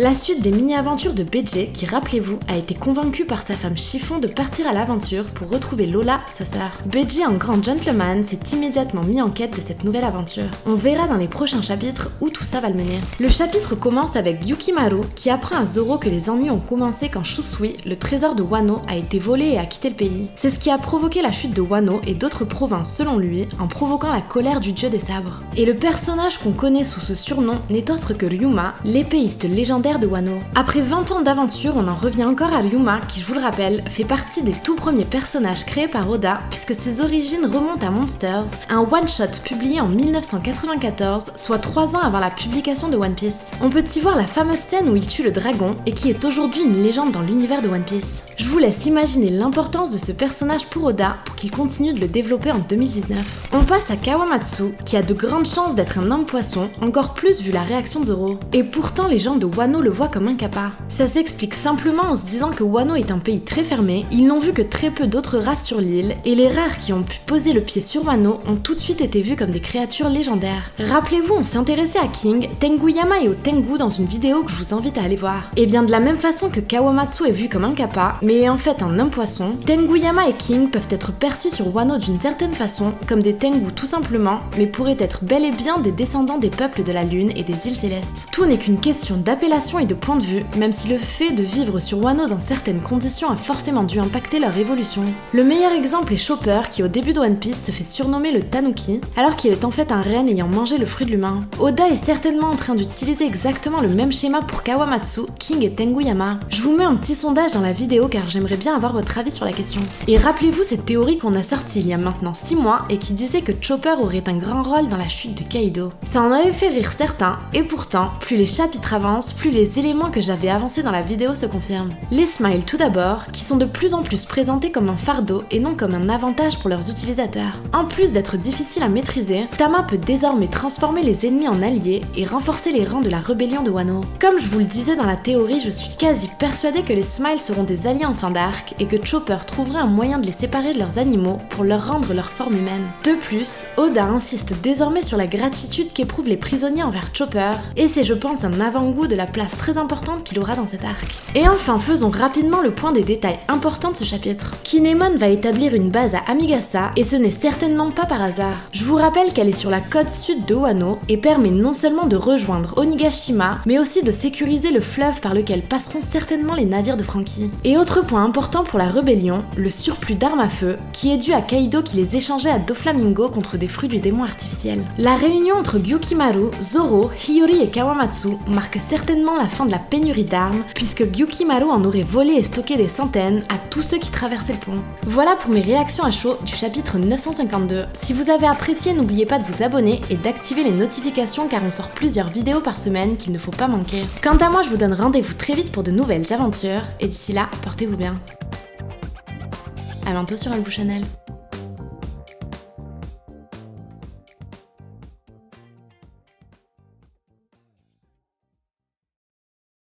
La suite des mini-aventures de Beijing qui, rappelez-vous, a été convaincu par sa femme Chiffon de partir à l'aventure pour retrouver Lola, sa sœur. Beijing, en grand gentleman, s'est immédiatement mis en quête de cette nouvelle aventure. On verra dans les prochains chapitres où tout ça va le mener. Le chapitre commence avec Yukimaru qui apprend à Zoro que les ennuis ont commencé quand Shusui, le trésor de Wano, a été volé et a quitté le pays. C'est ce qui a provoqué la chute de Wano et d'autres provinces selon lui, en provoquant la colère du dieu des sabres. Et le personnage qu'on connaît sous ce surnom n'est autre que Ryuma, l'épéiste légendaire de Wano. Après 20 ans d'aventure, on en revient encore à Ryuma qui, je vous le rappelle, fait partie des tout premiers personnages créés par Oda puisque ses origines remontent à Monsters, un one-shot publié en 1994, soit 3 ans avant la publication de One Piece. On peut y voir la fameuse scène où il tue le dragon et qui est aujourd'hui une légende dans l'univers de One Piece. Je vous laisse imaginer l'importance de ce personnage pour Oda pour qu'il continue de le développer en 2019. On passe à Kawamatsu qui a de grandes chances d'être un homme poisson, encore plus vu la réaction de Zoro. Et pourtant les gens de Wano le voient comme un kappa. Ça s'explique simplement en se disant que Wano est un pays très fermé, ils n'ont vu que très peu d'autres races sur l'île, et les rares qui ont pu poser le pied sur Wano ont tout de suite été vus comme des créatures légendaires. Rappelez-vous, on s'est intéressé à King, Tenguyama et au Tengu dans une vidéo que je vous invite à aller voir. Et bien de la même façon que Kawamatsu est vu comme un kappa, mais est en fait un homme poisson, Tenguyama et King peuvent être perçus sur Wano d'une certaine façon, comme des Tengu tout simplement, mais pourraient être bel et bien des descendants des peuples de la Lune et des îles célestes. Tout n'est qu'une question d'appellation et de point de vue, même si le fait de vivre sur Wano dans certaines conditions a forcément dû impacter leur évolution. Le meilleur exemple est Chopper qui au début de One Piece se fait surnommer le Tanuki, alors qu'il est en fait un renne ayant mangé le fruit de l'humain. Oda est certainement en train d'utiliser exactement le même schéma pour Kawamatsu, King et Tenguyama. Je vous mets un petit sondage dans la vidéo car j'aimerais bien avoir votre avis sur la question. Et rappelez-vous cette théorie qu'on a sortie il y a maintenant 6 mois et qui disait que Chopper aurait un grand rôle dans la chute de Kaido. Ça en avait fait rire certains, et pourtant, plus les chapitres avancent, plus les éléments que j'avais avancés dans la vidéo se confirment. Les smiles tout d'abord, qui sont de plus en plus présentés comme un fardeau et non comme un avantage pour leurs utilisateurs. En plus d'être difficile à maîtriser, Tama peut désormais transformer les ennemis en alliés et renforcer les rangs de la rébellion de Wano. Comme je vous le disais dans la théorie, je suis quasi persuadée que les smiles seront des alliés en fin d'arc et que Chopper trouverait un moyen de les séparer de leurs animaux pour leur rendre leur forme humaine. De plus, Oda insiste désormais sur la gratitude qu'éprouvent les prisonniers envers Chopper, et c'est je pense un avant-goût de la place très importante qu'il aura dans cet arc. Et enfin, faisons rapidement le point des détails importants de ce chapitre. Kinemon va établir une base à Amigasa, et ce n'est certainement pas par hasard. Je vous rappelle qu'elle est sur la côte sud de Wano, et permet non seulement de rejoindre Onigashima, mais aussi de sécuriser le fleuve par lequel passeront certainement les navires de Franky. Et autre point important pour la rébellion, le surplus d'armes à feu, qui est dû à Kaido qui les échangeait à Doflamingo contre des fruits du démon artificiel. La réunion entre Gyukimaru, Zoro, Hiyori et Kawamatsu marque certainement la fin de la pénurie d'armes, puisque Gyukimaru en aurait volé et stocké des centaines à tous ceux qui traversaient le pont. Voilà pour mes réactions à chaud du chapitre 952. Si vous avez apprécié, n'oubliez pas de vous abonner et d'activer les notifications car on sort plusieurs vidéos par semaine qu'il ne faut pas manquer. Quant à moi, je vous donne rendez-vous très vite pour de nouvelles aventures, et d'ici là, portez-vous bien. A bientôt sur Albou Channel.